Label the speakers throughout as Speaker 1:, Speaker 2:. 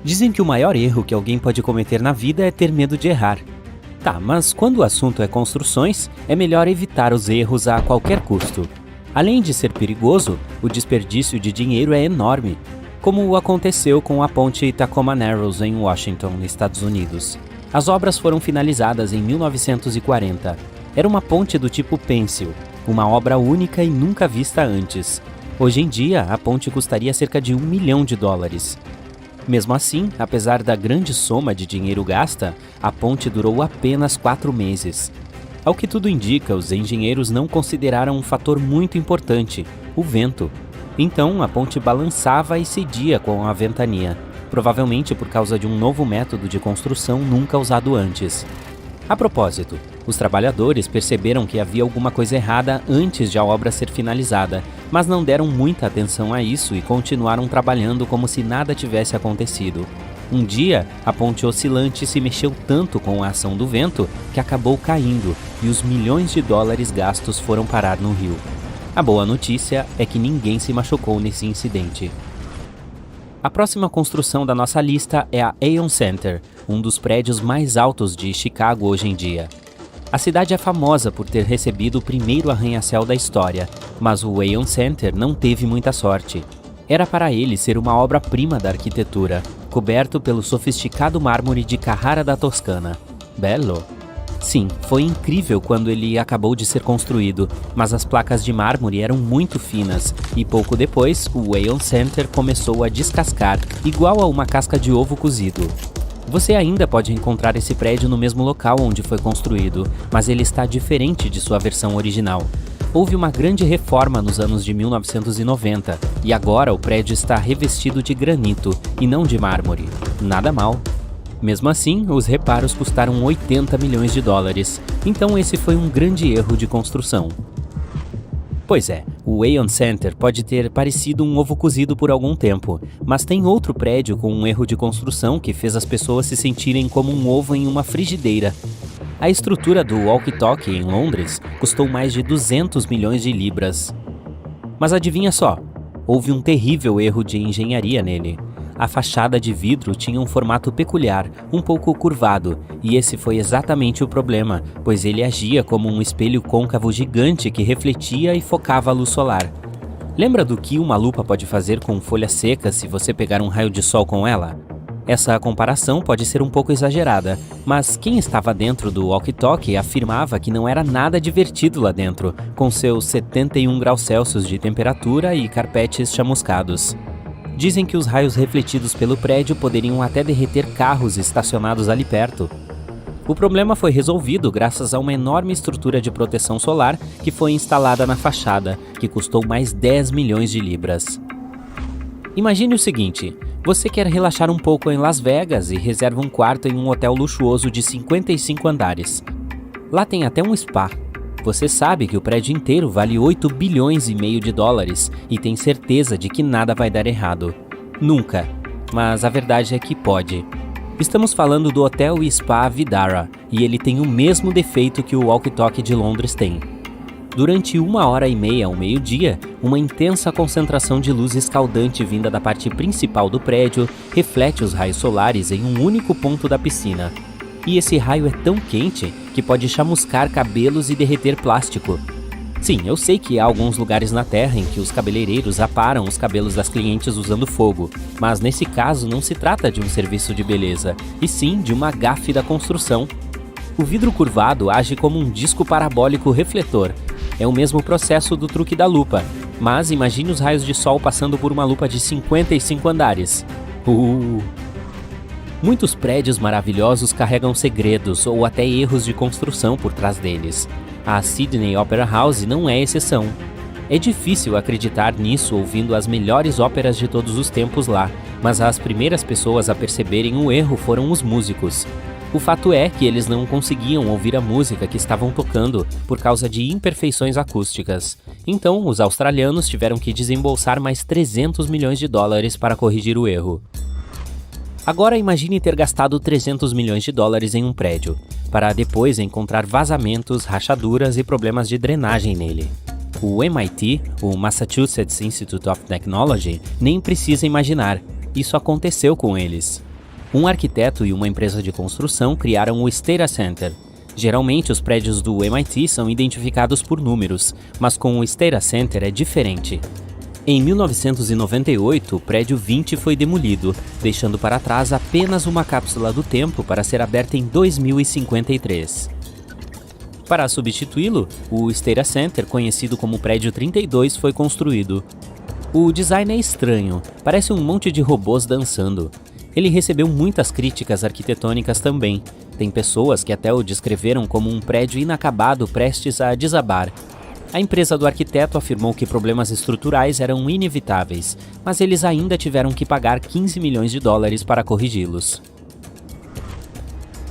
Speaker 1: Dizem que o maior erro que alguém pode cometer na vida é ter medo de errar. Tá, mas quando o assunto é construções, é melhor evitar os erros a qualquer custo. Além de ser perigoso, o desperdício de dinheiro é enorme, como aconteceu com a ponte Tacoma Narrows em Washington, nos Estados Unidos. As obras foram finalizadas em 1940. Era uma ponte do tipo pêncil, uma obra única e nunca vista antes. Hoje em dia, a ponte custaria cerca de $1 milhão. Mesmo assim, apesar da grande soma de dinheiro gasta, a ponte durou apenas 4 meses. Ao que tudo indica, os engenheiros não consideraram um fator muito importante, o vento. Então, a ponte balançava e cedia com a ventania, provavelmente por causa de um novo método de construção nunca usado antes. A propósito, os trabalhadores perceberam que havia alguma coisa errada antes de a obra ser finalizada, mas não deram muita atenção a isso e continuaram trabalhando como se nada tivesse acontecido. Um dia, a ponte oscilante se mexeu tanto com a ação do vento que acabou caindo e os milhões de dólares gastos foram parar no rio. A boa notícia é que ninguém se machucou nesse incidente. A próxima construção da nossa lista é a Aon Center, um dos prédios mais altos de Chicago hoje em dia. A cidade é famosa por ter recebido o primeiro arranha-céu da história, mas o Aon Center não teve muita sorte. Era para ele ser uma obra-prima da arquitetura, coberto pelo sofisticado mármore de Carrara da Toscana. Belo? Sim, foi incrível quando ele acabou de ser construído, mas as placas de mármore eram muito finas e pouco depois o Aon Center começou a descascar, igual a uma casca de ovo cozido. Você ainda pode encontrar esse prédio no mesmo local onde foi construído, mas ele está diferente de sua versão original. Houve uma grande reforma nos anos de 1990 e agora o prédio está revestido de granito e não de mármore. Nada mal. Mesmo assim, os reparos custaram $80 milhões, então esse foi um grande erro de construção. Pois é, o Aon Center pode ter parecido um ovo cozido por algum tempo, mas tem outro prédio com um erro de construção que fez as pessoas se sentirem como um ovo em uma frigideira. A estrutura do Walkie Talkie em Londres custou mais de 200 milhões de libras. Mas adivinha só, houve um terrível erro de engenharia nele. A fachada de vidro tinha um formato peculiar, um pouco curvado, e esse foi exatamente o problema, pois ele agia como um espelho côncavo gigante que refletia e focava a luz solar. Lembra do que uma lupa pode fazer com folhas secas se você pegar um raio de sol com ela? Essa comparação pode ser um pouco exagerada, mas quem estava dentro do walkie-talkie afirmava que não era nada divertido lá dentro, com seus 71 graus Celsius de temperatura e carpetes chamuscados. Dizem que os raios refletidos pelo prédio poderiam até derreter carros estacionados ali perto. O problema foi resolvido graças a uma enorme estrutura de proteção solar que foi instalada na fachada, que custou mais 10 milhões de libras. Imagine o seguinte, você quer relaxar um pouco em Las Vegas e reserva um quarto em um hotel luxuoso de 55 andares. Lá tem até um spa. Você sabe que o prédio inteiro vale $8,5 bilhões e tem certeza de que nada vai dar errado. Nunca. Mas a verdade é que pode. Estamos falando do Hotel e Spa Vdara, e ele tem o mesmo defeito que o Walkie Talkie de Londres tem. Durante 1h30 ao meio-dia, uma intensa concentração de luz escaldante vinda da parte principal do prédio reflete os raios solares em um único ponto da piscina. E esse raio é tão quente que pode chamuscar cabelos e derreter plástico. Sim, eu sei que há alguns lugares na Terra em que os cabeleireiros aparam os cabelos das clientes usando fogo, mas nesse caso não se trata de um serviço de beleza, e sim de uma gafe da construção. O vidro curvado age como um disco parabólico refletor. É o mesmo processo do truque da lupa, mas imagine os raios de sol passando por uma lupa de 55 andares. Muitos prédios maravilhosos carregam segredos ou até erros de construção por trás deles. A Sydney Opera House não é exceção. É difícil acreditar nisso ouvindo as melhores óperas de todos os tempos lá, mas as primeiras pessoas a perceberem o erro foram os músicos. O fato é que eles não conseguiam ouvir a música que estavam tocando por causa de imperfeições acústicas. Então, os australianos tiveram que desembolsar mais $300 milhões para corrigir o erro. Agora imagine ter gastado $300 milhões em um prédio, para depois encontrar vazamentos, rachaduras e problemas de drenagem nele. O MIT, o Massachusetts Institute of Technology, nem precisa imaginar. isso aconteceu com eles. Um arquiteto e uma empresa de construção criaram o Stata Center. Geralmente, os prédios do MIT são identificados por números, mas com o Stata Center é diferente. Em 1998, o prédio 20 foi demolido, deixando para trás apenas uma cápsula do tempo para ser aberta em 2053. Para substituí-lo, o Stata Center, conhecido como Prédio 32, foi construído. O design é estranho, parece um monte de robôs dançando. Ele recebeu muitas críticas arquitetônicas também. Tem pessoas que até o descreveram como um prédio inacabado prestes a desabar. A empresa do arquiteto afirmou que problemas estruturais eram inevitáveis, mas eles ainda tiveram que pagar 15 milhões de dólares para corrigi-los.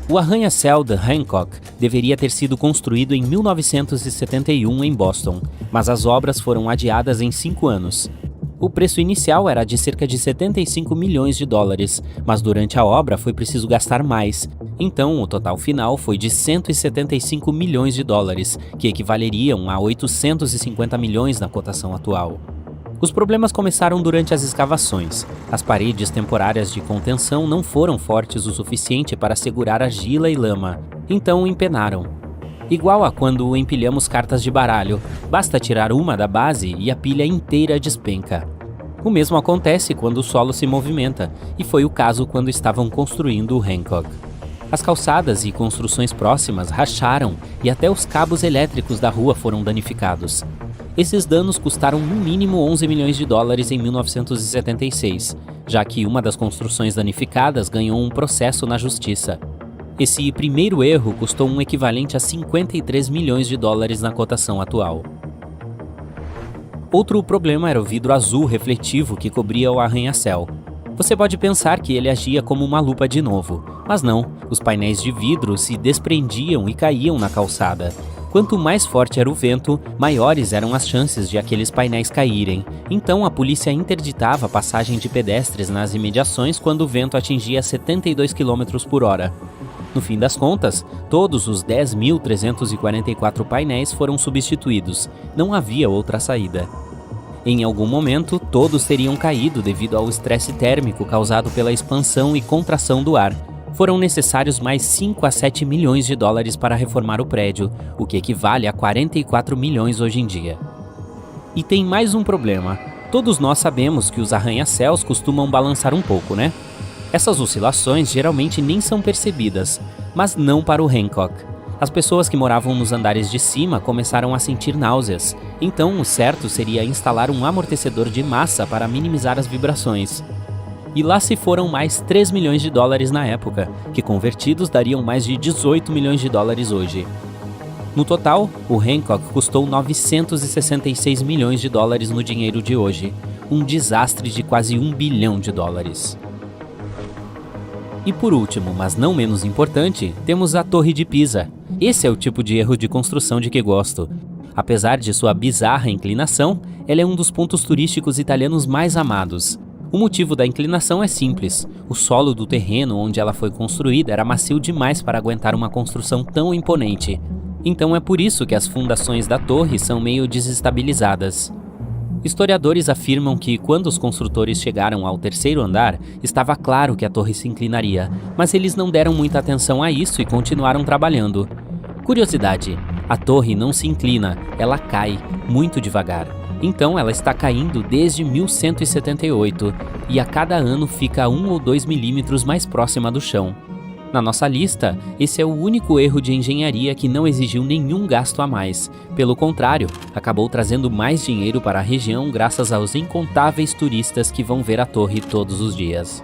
Speaker 1: O arranha-céu de Hancock deveria ter sido construído em 1971 em Boston, mas as obras foram adiadas em 5 anos. O preço inicial era de cerca de 75 milhões de dólares, mas durante a obra foi preciso gastar mais. Então, o total final foi de 175 milhões de dólares, que equivaleriam a 850 milhões na cotação atual. Os problemas começaram durante as escavações. As paredes temporárias de contenção não foram fortes o suficiente para segurar argila e lama, então empenaram. Igual a quando empilhamos cartas de baralho, basta tirar uma da base e a pilha inteira despenca. O mesmo acontece quando o solo se movimenta, e foi o caso quando estavam construindo o Hancock. As calçadas e construções próximas racharam e até os cabos elétricos da rua foram danificados. Esses danos custaram no mínimo 11 milhões de dólares em 1976, já que uma das construções danificadas ganhou um processo na justiça. Esse primeiro erro custou um equivalente a 53 milhões de dólares na cotação atual. Outro problema era o vidro azul refletivo que cobria o arranha-céu. Você pode pensar que ele agia como uma lupa de novo, mas não, os painéis de vidro se desprendiam e caíam na calçada. Quanto mais forte era o vento, maiores eram as chances de aqueles painéis caírem. Então a polícia interditava a passagem de pedestres nas imediações quando o vento atingia 72 km por hora. No fim das contas, todos os 10.344 painéis foram substituídos. Não havia outra saída. Em algum momento, todos teriam caído devido ao estresse térmico causado pela expansão e contração do ar. Foram necessários mais 5 a 7 milhões de dólares para reformar o prédio, o que equivale a 44 milhões hoje em dia. E tem mais um problema. Todos nós sabemos que os arranha-céus costumam balançar um pouco, né? Essas oscilações geralmente nem são percebidas, mas não para o Hancock. As pessoas que moravam nos andares de cima começaram a sentir náuseas, então o certo seria instalar um amortecedor de massa para minimizar as vibrações. E lá se foram mais 3 milhões de dólares na época, que convertidos dariam mais de 18 milhões de dólares hoje. No total, o Hancock custou 966 milhões de dólares no dinheiro de hoje, um desastre de quase 1 bilhão de dólares. E por último, mas não menos importante, temos a Torre de Pisa. Esse é o tipo de erro de construção de que gosto. Apesar de sua bizarra inclinação, ela é um dos pontos turísticos italianos mais amados. O motivo da inclinação é simples. O solo do terreno onde ela foi construída era macio demais para aguentar uma construção tão imponente. Então é por isso que as fundações da torre são meio desestabilizadas. Historiadores afirmam que, quando os construtores chegaram ao 3º andar, estava claro que a torre se inclinaria, mas eles não deram muita atenção a isso e continuaram trabalhando. Curiosidade: a torre não se inclina, ela cai, muito devagar. Então ela está caindo desde 1178, e a cada ano fica 1 ou 2 milímetros mais próxima do chão. Na nossa lista, esse é o único erro de engenharia que não exigiu nenhum gasto a mais. Pelo contrário, acabou trazendo mais dinheiro para a região graças aos incontáveis turistas que vão ver a torre todos os dias.